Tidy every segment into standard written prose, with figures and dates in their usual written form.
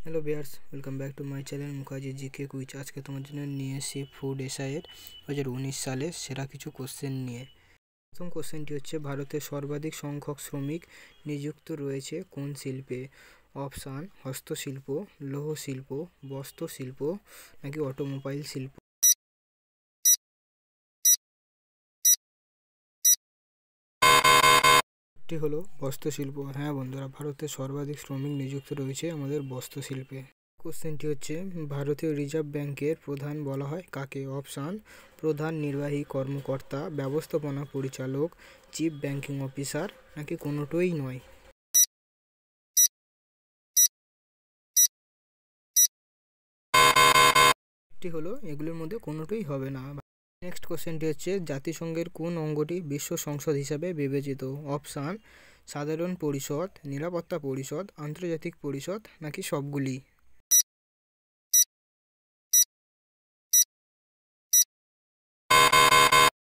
Hello viewers, welcome back to my channel Mukherjee GK quiz. আজকে তোমার জন্য নিয়ে এসেছি ফুড এসআইয়ের 2019 সালের সেরা কিছু কোশ্চেন নিয়ে। প্রথম কোশ্চেনটি হচ্ছে, ভারতের সর্বাধিক সংখ্যক শ্রমিক নিযুক্ত রয়েছে কোন শিল্পে? অপশান: হস্তশিল্প, লৌহ শিল্প, বস্ত্র শিল্প নাকি অটোমোবাইল শিল্প। এটি হলো বস্ত্রশিল্প। হ্যাঁ বন্ধুরা, ভারতের সর্বাধিক শ্রমিক নিযুক্ত রয়েছে আমাদের বস্ত্রশিল্পে। কোশ্চেনটি হচ্ছে, ভারতীয় রিজার্ভ ব্যাংকের প্রধান বলা হয় কাকে? অপশান: প্রধান নির্বাহী কর্মকর্তা, ব্যবস্থাপনা পরিচালক, চিফ ব্যাংকিং অফিসার নাকি কোনোটোই নয়। এটি হলো এগুলোর মধ্যে কোনোটোই হবে না। নেক্সট কোশ্চেনটি হচ্ছে, জাতিসংঘের কোন অঙ্গটি বিশ্ব সংসদ হিসাবে বিবেচিত? অপশান: সাধারণ পরিষদ, নিরাপত্তা পরিষদ, আন্তর্জাতিক পরিষদ নাকি সবগুলি।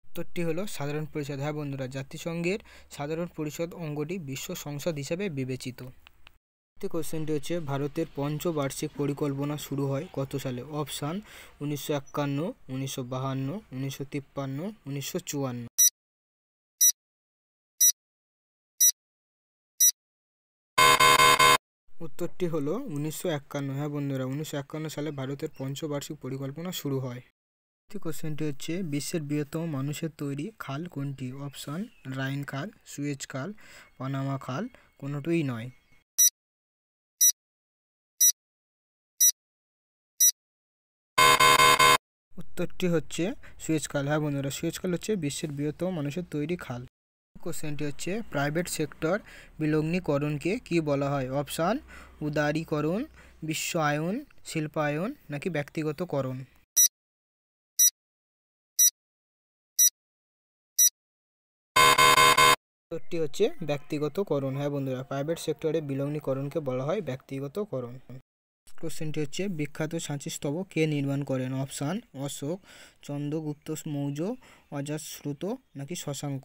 উত্তরটি হলো সাধারণ পরিষদ। হ্যাঁ বন্ধুরা, জাতিসংঘের সাধারণ পরিষদ অঙ্গটি বিশ্ব সংসদ হিসাবে বিবেচিত। কোশ্চেনটি হচ্ছে, ভারতের পঞ্চবার্ষিক পরিকল্পনা শুরু হয় কত সালে? অপশান: 1951, 1952, 1953, 1954। উত্তরটি হলো 1951। হ্যাঁ বন্ধুরা, 1951 সালে ভারতের পঞ্চবার্ষিক পরিকল্পনা শুরু হয়। কোশ্চেনটি হচ্ছে, বিশ্বের বৃহত্তম মানুষের তৈরি খাল কোনটি? অপশান: রাইন খাল, সুয়েজ খাল, পানামা খাল কোনোটোই নয়। উত্তরটি হচ্ছে সুয়েজ খাল। হ্যাঁ বন্ধুরা, সুয়েজ খাল হচ্ছে বিশ্বের বৃহত্তম মানুষের তৈরি খাল। কোশ্চেনটি হচ্ছে, প্রাইভেট সেক্টর বিলগ্নীকরণকে কি বলা হয়? অপশান: উদারীকরণ, বিশ্বায়ন, শিল্পায়ন নাকি ব্যক্তিগতকরণ। উত্তরটি হচ্ছে ব্যক্তিগতকরণ। হ্যাঁ বন্ধুরা, প্রাইভেট সেক্টরে বিলগ্নীকরণকে বলা হয় ব্যক্তিগতকরণ। কোশ্চেনটি হচ্ছে, বিখ্যাত সাঁচি স্তবক কে নির্মাণ করেন? অপশান: অশোক, চন্দ্রগুপ্ত মৌর্য, অজাতশত্রু নাকি শশাঙ্ক।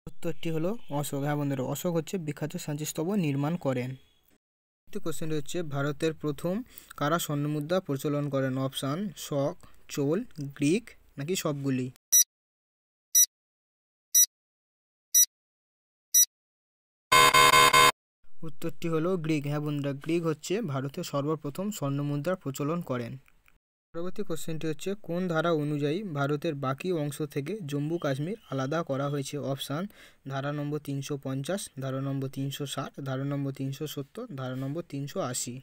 উত্তরটি হলো অশোক। হ্যাঁ বন্ধুরা, অশোক হচ্ছে বিখ্যাত সাঁচি স্তবক নির্মাণ করেন। কোশ্চেনটি হচ্ছে, ভারতের প্রথম কারা স্বর্ণমুদ্রা প্রচলন করেন? অপশান: শক, চোল, গ্রিক নাকি সবগুলি। উত্তরটি হলো গ্রিক। হ্যাঁ বন্ধুরা, গ্রিক হচ্ছে ভারতের সর্বপ্রথম স্বর্ণমুদ্রা প্রচলন করেন। পরবর্তী কোশ্চেনটি হচ্ছে, কোন ধারা অনুযায়ী ভারতের বাকি অংশ থেকে জম্মু কাশ্মীর আলাদা করা হয়েছে? অপশান: ধারা নম্বর 350, ধারা নম্বর 360, ধারা নম্বর 370, ধারা নম্বর 380।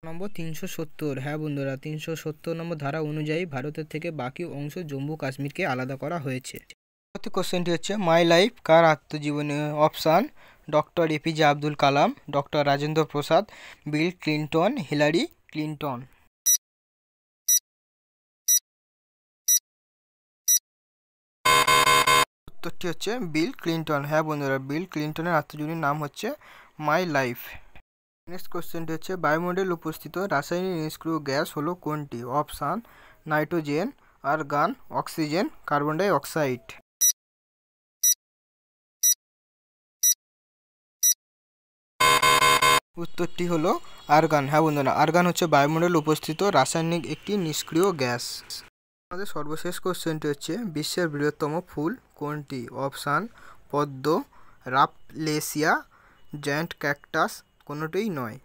নম্বর 370। হ্যাঁ বন্ধুরা, 370 নম্বর ধারা অনুযায়ী ভারতের থেকে বাকি অংশ জম্মু কাশ্মীরকে আলাদা করা হয়েছে। পরবর্তী কোশ্চেনটি হচ্ছে, মাই লাইফ কার আত্মজীবনী? Option: doctor APJ Abdul Kalam, doctor Rajendra Prasad, Bill Clinton, Hillary Clinton. উত্তরটি হচ্ছে বিল ক্লিন্টন। হ্যাঁ বন্ধুরা, বিল ক্লিন্টনের আত্মজীবনীর নাম হচ্ছে মাই লাইফ। নেক্সট কোশ্চেনটি হচ্ছে, বায়ুমণ্ডলে উপস্থিত রাসায়নিক নিষ্ক্রিয় গ্যাস হলো কোনটি? Option: nitrogen, argon, oxygen, carbon ডাই অক্সাইড। উত্তরটি হলো আর্গন। হ্যাঁ বন্ধুরা, আর্গন হচ্ছে বায়ুমণ্ডলে উপস্থিত রাসায়নিক একটি নিষ্ক্রিয় গ্যাস। আমাদের সর্বশেষ কোশ্চেনটি হচ্ছে, বিশ্বের বৃহত্তম ফুল কোনটি? অপশান: পদ্ম, রাফলেসিয়া, জায়ান্ট ক্যাকটাস কোনোটিই নয়।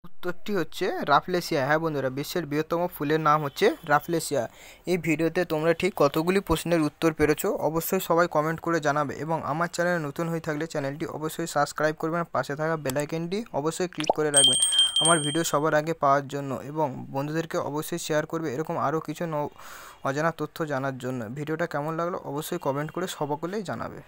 উত্তরটি হচ্ছে রাফলেসিয়া। হ্যাঁ বন্ধুরা, বিশ্বের বৃহত্তম ফুলের নাম হচ্ছে রাফলেসিয়া। এই ভিডিওতে তোমরা ঠিক কতগুলি প্রশ্নের উত্তর পেরেছো অবশ্যই সবাই কমেন্ট করে জানাবে, এবং আমার চ্যানেলে নতুন হয়ে থাকলে চ্যানেলটি অবশ্যই সাবস্ক্রাইব করবেন, পাশে থাকা বেল আইকনটি অবশ্যই ক্লিক করে রাখবেন আমার ভিডিও সবার আগে পাওয়ার জন্য, এবং বন্ধুদেরকে অবশ্যই শেয়ার করবে এরকম আরও কিছু অজানা তথ্য জানার জন্য। ভিডিওটা কেমন লাগলো অবশ্যই কমেন্ট করে সকলেই জানাবে।